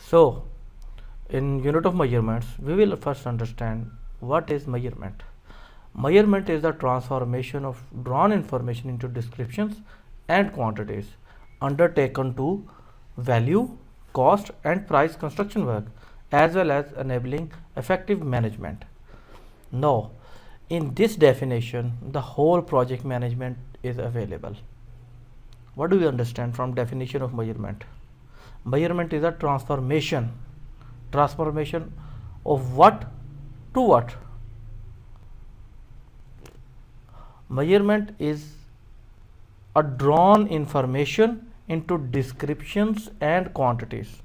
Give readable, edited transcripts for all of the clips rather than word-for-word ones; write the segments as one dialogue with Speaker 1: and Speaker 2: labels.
Speaker 1: So, in unit of measurements, we will first understand what is measurement. Measurement is the transformation of drawn information into descriptions and quantities undertaken to value, cost, and price construction work, as well as enabling effective management. Now, in this definition, the whole project management is available. What do we understand from definition of measurement? Measurement is a transformation of what to what. Measurement is a drawn information into descriptions and quantities.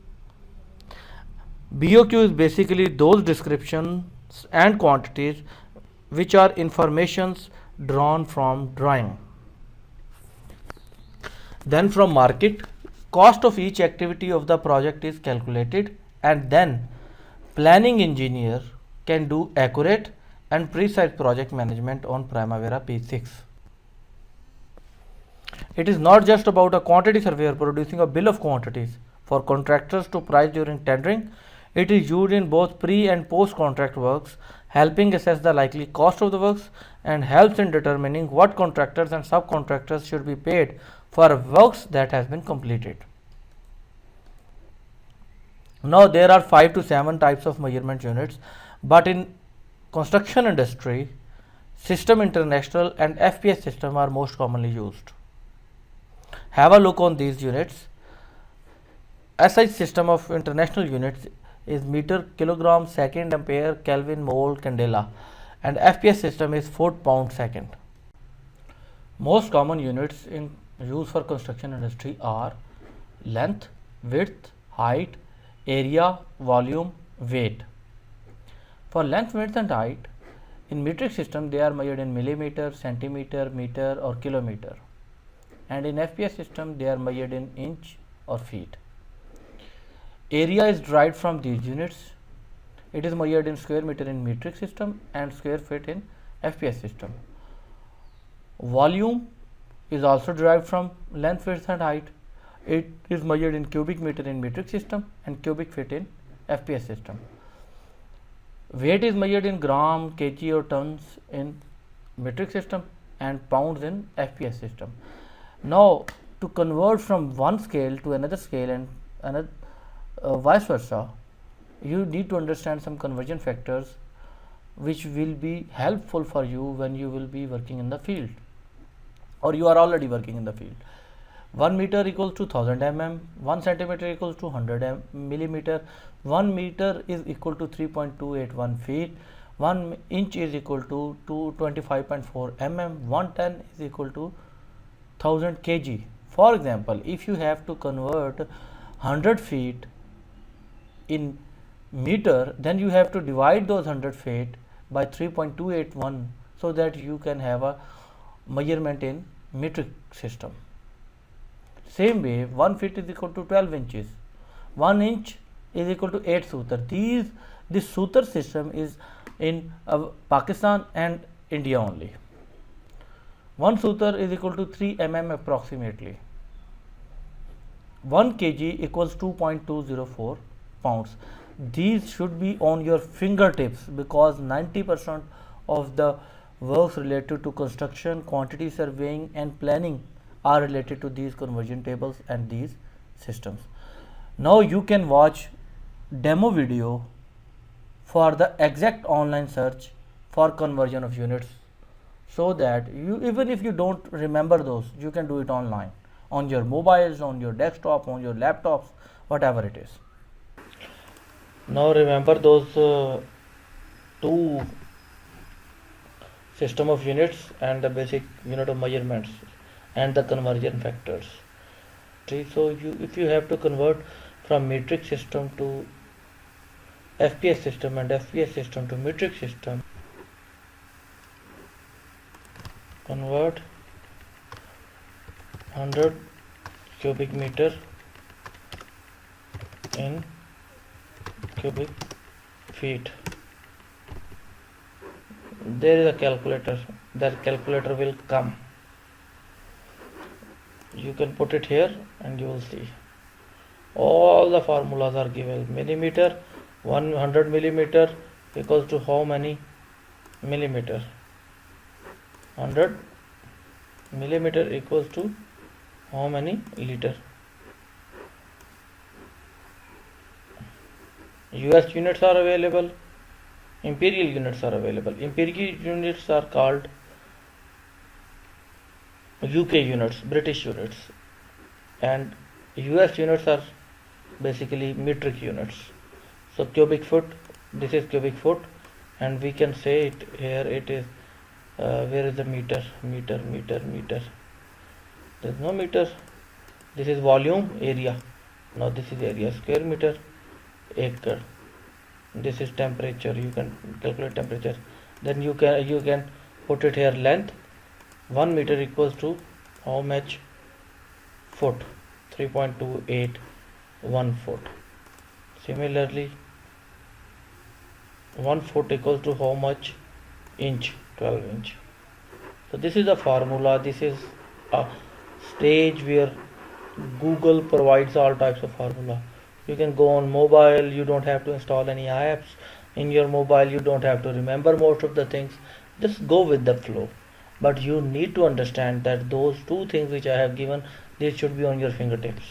Speaker 1: BOQ is basically those descriptions and quantities which are informations drawn from drawing. Then from market, cost of each activity of the project is calculated, and then planning engineer can do accurate and precise project management on Primavera P6. It is not just about a quantity surveyor producing a bill of quantities for contractors to price during tendering. It is used in both pre and post contract works, helping assess the likely cost of the works and helps in determining what contractors and subcontractors should be paid for works that has been completed. Now there are 5 to 7 types of measurement units, but in construction industry, System International and FPS system are most commonly used. Have a look on these units. SI system of international units is meter, kilogram, second, ampere, Kelvin, mole, candela, and FPS system is foot, pound, second. Most common units in use for construction industry are length, width, height, area, volume, weight. For length, width and height, in metric system they are measured in millimeter, centimeter, meter or kilometer, and in FPS system they are measured in inch or feet. Area is derived from these units. It is measured in square meter in metric system and square feet in FPS system. Volume is also derived from length, width and height. It is measured in cubic meter in metric system and cubic feet in FPS system. Weight is measured in gram, kg or tons in metric system and pounds in FPS system. Now, to convert from one scale to another scale and another vice versa, you need to understand some conversion factors which will be helpful for you when you will be working in the field, or you are already working in the field. 1 meter equals to 1000 mm, 1 centimeter equals to 100 millimeter, 1 meter is equal to 3.281 feet, 1 inch is equal to 225.4 mm, 1 ton is equal to 1000 kg. For example, if you have to convert 100 feet in meter, then you have to divide those 100 feet by 3.281 so that you can have a measurement in metric system. Same way, 1 feet is equal to 12 inches, 1 inch is equal to 8 sutar. This sutar system is in Pakistan and India only. 1 sutar is equal to 3 mm approximately. 1 kg equals 2.204 pounds. These should be on your fingertips because 90% of the works related to construction, quantity surveying and planning are related to these conversion tables and these systems. Now you can watch demo video for the exact online search for conversion of units, so that you, even if you don't remember those, you can do it online on your mobiles, on your desktop, on your laptops, whatever it is. Now remember those two system of units and the basic unit of measurements and the conversion factors. So if you have to convert from metric system to FPS system and FPS system to metric system, convert 100 cubic meter in cubic feet. There is a calculator. That calculator will come. You can put it here and you will see. All the formulas are given. Millimeter, 100 millimeter equals to how many millimeter? 100 millimeter equals to how many liter? US units are available, imperial units are available. Imperial units are called UK units, British units, and US units are basically metric units. So cubic foot, this is cubic foot, and we can say it here. It is where is the meter? Meter. There is no meter. This is volume, area. Now this is area, square meter, acre. This is temperature. You can calculate temperature. Then you can put it here, length. 1 meter equals to how much foot? 3.281 foot. Similarly, 1 foot equals to how much inch? 12 inch. So this is the formula. This is a stage where Google provides all types of formula. You can go on mobile, you don't have to install any apps in your mobile, you don't have to remember most of the things, just go with the flow. But you need to understand that those two things which I have given, they should be on your fingertips.